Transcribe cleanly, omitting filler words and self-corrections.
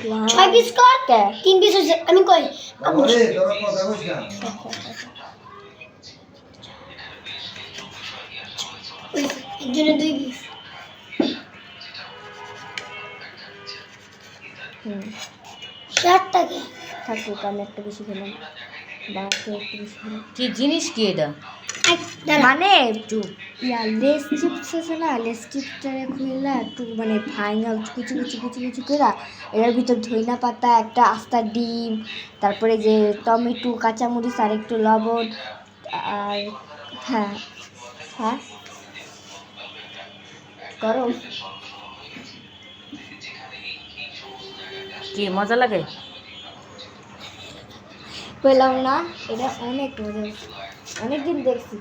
6 piece কর কে 3 piece হইছে আমি কই ওরে তোরা কথা কইছ না একজনে 2 পিস 60 টাকা থাকুক আমি একটা বেশি খেলাম দাঁড়াতে একটু বেশি খেলাম কি জিনিস কি এটা মানে একটু লেস চিপস আছে না লেস চিপসটারে খুললা একটু মানে ফাইনাল কুচি কুচি কুচি কুচি করে এর ভিতর ধইনা পাতা একটা আস্তা ডিম তারপরে যে টমেটো কাঁচামরিচ আর একটু লবণ আর হ্যাঁ হ্যাঁ গরম কি মজা লাগে পেলাম না এটা অনেক মজা অনেকদিন দেখছি